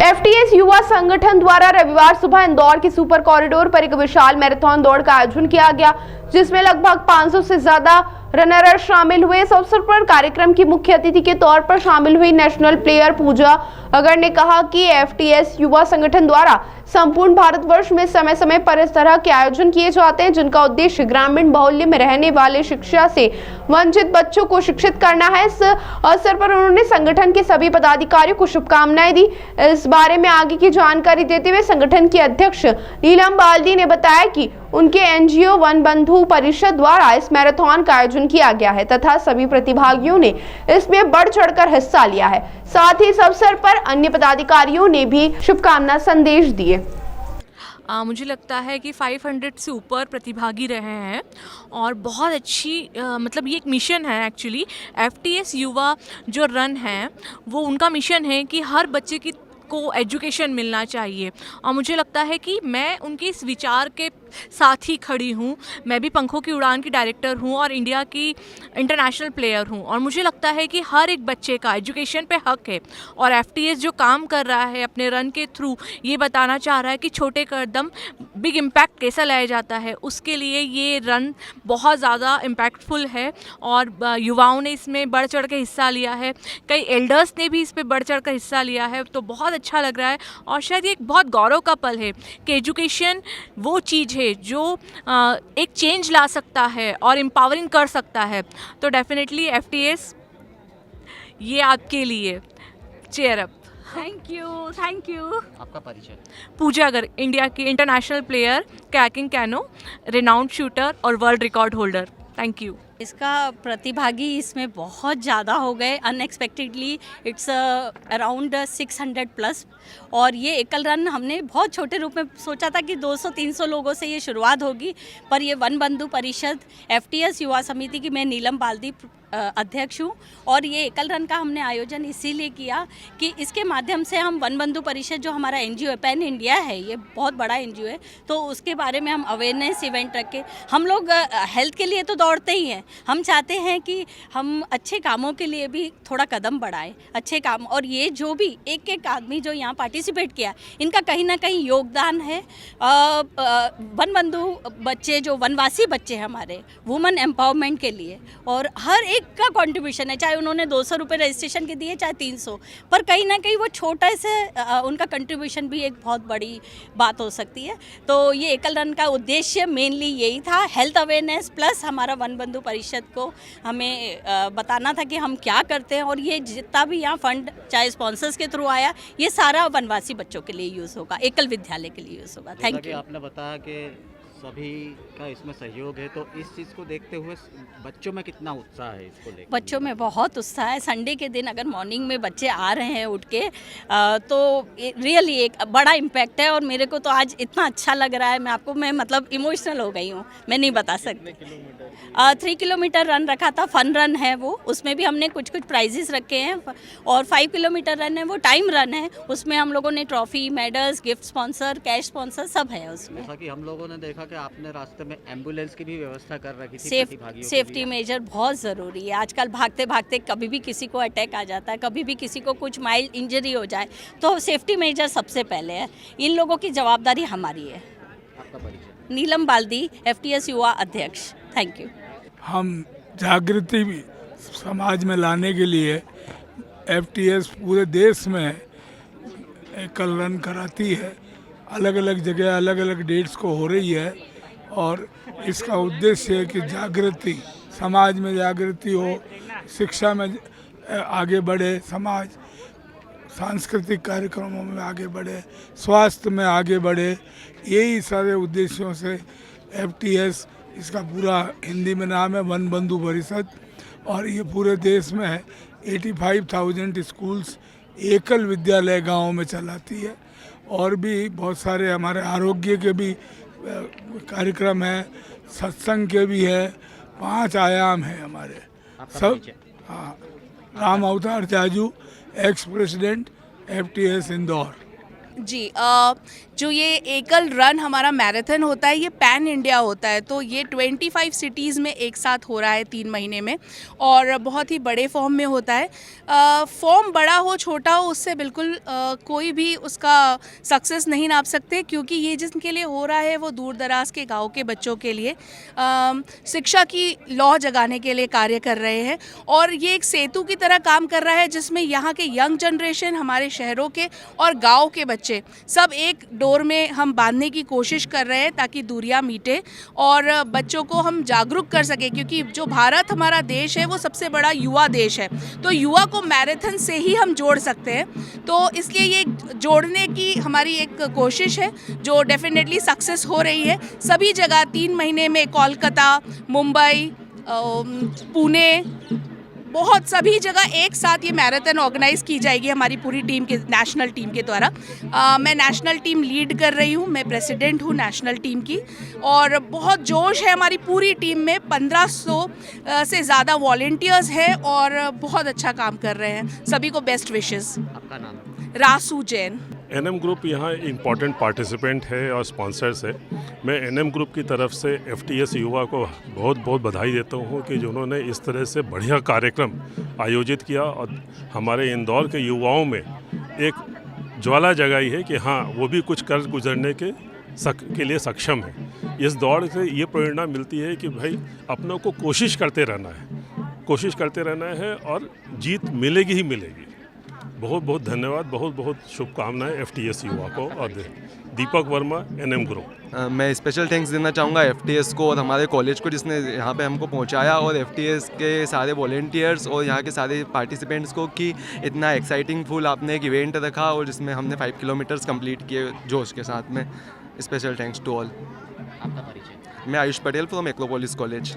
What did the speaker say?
FTS युवा संगठन द्वारा रविवार सुबह इंदौर के सुपर कॉरिडोर पर एक विशाल मैराथन दौड़ का आयोजन किया गया, जिसमें लगभग 500 से ज्यादा रनर शामिल हुए। इस अवसर पर कार्यक्रम की मुख्य अतिथि के तौर पर शामिल हुई नेशनल प्लेयर पूजा अगर ने कहा कि एफटीएस युवा संगठन द्वारा संपूर्ण भारतवर्ष में समय समय पर इस तरह के आयोजन किए जाते हैं, जिनका उद्देश्य ग्रामीण बाहुल्य में रहने वाले शिक्षा से वंचित बच्चों को शिक्षित करना है। इस अवसर पर उन्होंने संगठन के सभी पदाधिकारियों को शुभकामनाएं दी। इस बारे में आगे की जानकारी देते हुए संगठन के अध्यक्ष नीलम बाल्दी ने बताया कि उनके एनजीओ वन बंधु परिषद द्वारा इस मैराथन का आयोजन किया गया है तथा सभी प्रतिभागियों ने इसमें बढ़ चढ़कर हिस्सा लिया है। साथ ही इस अवसर पर अन्य पदाधिकारियों ने भी शुभकामना संदेश दिए। मुझे लगता है कि 500 से ऊपर प्रतिभागी रहे हैं और बहुत अच्छी मतलब ये एक मिशन है एक्चुअली। एफटीएस युवा जो रन है वो उनका मिशन है कि हर बच्चे को एजुकेशन मिलना चाहिए और मुझे लगता है कि मैं उनके इस विचार के साथ ही खड़ी हूँ। मैं भी पंखों की उड़ान की डायरेक्टर हूँ और इंडिया की इंटरनेशनल प्लेयर हूँ और मुझे लगता है कि हर एक बच्चे का एजुकेशन पे हक है और एफटीएस जो काम कर रहा है अपने रन के थ्रू ये बताना चाह रहा है कि छोटे कदम बिग इम्पैक्ट कैसा लाया जाता है। उसके लिए ये रन बहुत ज़्यादा इम्पैक्टफुल है और युवाओं ने इसमें बढ़ चढ़ के हिस्सा लिया है। कई एल्डर्स ने भी इस पर बढ़ चढ़ कर हिस्सा लिया है, तो बहुत अच्छा लग रहा है और शायद ये एक बहुत गौरव का पल है कि एजुकेशन वो चीज़ है जो एक चेंज ला सकता है और एम्पावरिंग कर सकता है। तो डेफिनेटली एफटीएस ये आपके लिए चेयर अप। Thank you. आपका परिचय? पूजा अगर, इंडिया की international player, kayaking canoe, renowned shooter और world record holder. Thank you. इसका प्रतिभागी इसमें बहुत ज़्यादा हो गए अनएक्सपेक्टेडली। इट्स अराउंड 600 प्लस और ये एकल रन हमने बहुत छोटे रूप में सोचा था कि 200-300 लोगों से ये शुरुआत होगी, पर ये वन बंधु परिषद एफटीएस युवा समिति की मैं नीलम बाल्दी अध्यक्ष हूँ और ये एकल रन का हमने आयोजन इसीलिए किया कि इसके माध्यम से हम वन बंधु परिषद जो हमारा एनजीओ है, पैन इंडिया है, ये बहुत बड़ा एनजीओ है, तो उसके बारे में हम अवेयरनेस इवेंट रख के हम लोग हेल्थ के लिए तो दौड़ते ही हैं, हम चाहते हैं कि हम अच्छे कामों के लिए भी थोड़ा कदम बढ़ाएं, अच्छे काम। और ये जो भी एक आदमी जो यहाँ पार्टिसिपेट किया, इनका कहीं ना कहीं योगदान है। वन बंधु बच्चे जो वनवासी बच्चे हमारे वुमेन एम्पावरमेंट के लिए, और हर एक का कंट्रीब्यूशन है, चाहे उन्होंने 200 रुपये रजिस्ट्रेशन के दिए चाहे 300, पर कहीं ना कहीं वो छोटा से उनका कंट्रीब्यूशन भी एक बहुत बड़ी बात हो सकती है। तो ये एकल रन का उद्देश्य मेनली यही था, हेल्थ अवेयरनेस प्लस हमारा वन बंधु परिषद को हमें बताना था कि हम क्या करते हैं और ये जितना भी यहाँ फंड चाहे स्पॉन्सर्स के थ्रू आया, ये सारा वनवासी बच्चों के लिए यूज़ होगा, एकल विद्यालय के लिए यूज़ होगा। Thank you. आपने बताया कि सभी का इसमें सहयोग है, तो इस चीज़ को देखते हुए बच्चों में कितना उत्साह है इसको लेकर? बच्चों में बहुत उत्साह है। संडे के दिन अगर मॉर्निंग में बच्चे आ रहे हैं उठ के तो रियली एक बड़ा इम्पैक्ट है और मेरे को तो आज इतना अच्छा लग रहा है, मैं मतलब इमोशनल हो गई हूँ, मैं नहीं बता सकती। 3 किलोमीटर रन रखा था, फन रन है वो, उसमें भी हमने कुछ प्राइजेस रखे हैं, और 5 किलोमीटर रन है वो टाइम रन है, उसमें हम लोगों ने trophy, medals, gift sponsor, cash sponsor सब है उसमें। जैसा कि हम लोगों ने देखा कि आपने रास्ते में एम्बुलेंस की भी व्यवस्था कर रखी थी प्रतिभागियों के सेफ्टी लिए। मेजर बहुत ज़रूरी है। आजकल भागते भागते कभी भी किसी को अटैक आ जाता है, कभी भी किसी को कुछ माइल्ड इंजरी हो जाए, तो सेफ्टी मेजर सबसे पहले है। इन लोगों की जवाबदारी हमारी है। आपका परिचय? नीलम बाल्दी, एफटीएस युवा अध्यक्ष। Thank you. हम जागृति भी समाज में लाने के लिए एफटीएस पूरे देश में एकल रन कराती है, अलग अलग जगह अलग अलग डेट्स को हो रही है और इसका उद्देश्य है कि जागृति, समाज में जागृति हो, शिक्षा में आगे बढ़े समाज, सांस्कृतिक कार्यक्रमों में आगे बढ़े, स्वास्थ्य में आगे बढ़े, यही सारे उद्देश्यों से एफटीएस, इसका पूरा हिंदी में नाम है वन बंधु परिषद, और ये पूरे देश में 85,000 स्कूल्स, एकल विद्यालय गाँव में चलाती है। और भी बहुत सारे हमारे आरोग्य के भी कार्यक्रम हैं, सत्संग के भी है, 5 आयाम हैं हमारे सब। हाँ, Ram Avatar Jaju, ex president FTS Indore. जी जो ये एकल रन हमारा मैराथन होता है ये पैन इंडिया होता है, तो ये 25 सिटीज़ में एक साथ हो रहा है 3 महीने में और बहुत ही बड़े फॉर्म में होता है। फॉर्म बड़ा हो छोटा हो उससे बिल्कुल कोई भी उसका सक्सेस नहीं नाप सकते, क्योंकि ये जिनके लिए हो रहा है वो दूर दराज के गाँव के बच्चों के लिए शिक्षा की लौ जगाने के लिए कार्य कर रहे हैं और ये एक सेतु की तरह काम कर रहा है जिसमें यहाँ के यंग जनरेशन, हमारे शहरों के और गाँव के बच्चे सब एक डोर में हम बांधने की कोशिश कर रहे हैं ताकि दूरियां मिटे और बच्चों को हम जागरूक कर सके, क्योंकि जो भारत हमारा देश है वो सबसे बड़ा युवा देश है, तो युवा को मैराथन से ही हम जोड़ सकते हैं। तो इसलिए ये जोड़ने की हमारी एक कोशिश है जो डेफिनेटली सक्सेस हो रही है। सभी जगह 3 महीने में कोलकाता, मुंबई, पुणे, बहुत सभी जगह एक साथ ये मैराथन ऑर्गेनाइज़ की जाएगी हमारी पूरी टीम के, नेशनल टीम के द्वारा। मैं नेशनल टीम लीड कर रही हूँ, मैं प्रेसिडेंट हूँ नेशनल टीम की और बहुत जोश है हमारी पूरी टीम में। 1500 से ज़्यादा वॉलंटियर्स हैं और बहुत अच्छा काम कर रहे हैं। सभी को बेस्ट विशेस। आपका नाम? रासू जैन। एनएम ग्रुप यहाँ इम्पॉर्टेंट पार्टिसिपेंट है और स्पॉन्सर्स है। मैं एनएम ग्रुप की तरफ से एफटीएस युवा को बहुत बहुत बधाई देता हूँ कि जिन्होंने इस तरह से बढ़िया कार्यक्रम आयोजित किया और हमारे इंदौर के युवाओं में एक ज्वाला जगाई है कि हाँ वो भी कुछ कर गुजरने के लिए सक्षम है। इस दौड़ से ये प्रेरणा मिलती है कि भाई अपनों को कोशिश करते रहना है और जीत मिलेगी ही मिलेगी। बहुत बहुत धन्यवाद, बहुत बहुत शुभकामनाएं एफटीएस युवा को और दीपक वर्मा, एनएम ग्रुप। मैं स्पेशल थैंक्स देना चाहूँगा एफटीएस को और हमारे कॉलेज को जिसने यहाँ पे हमको पहुँचाया और एफटीएस के सारे वॉलेंटियर्स और यहाँ के सारे पार्टिसिपेंट्स को कि इतना एक्साइटिंग फुल आपने एक इवेंट रखा और जिसमें हमने 5 किलोमीटर्स कंप्लीट किए जोश के साथ में। Special thanks to all. आपका परिचय? मैं Ayush Patel from Acropolis college.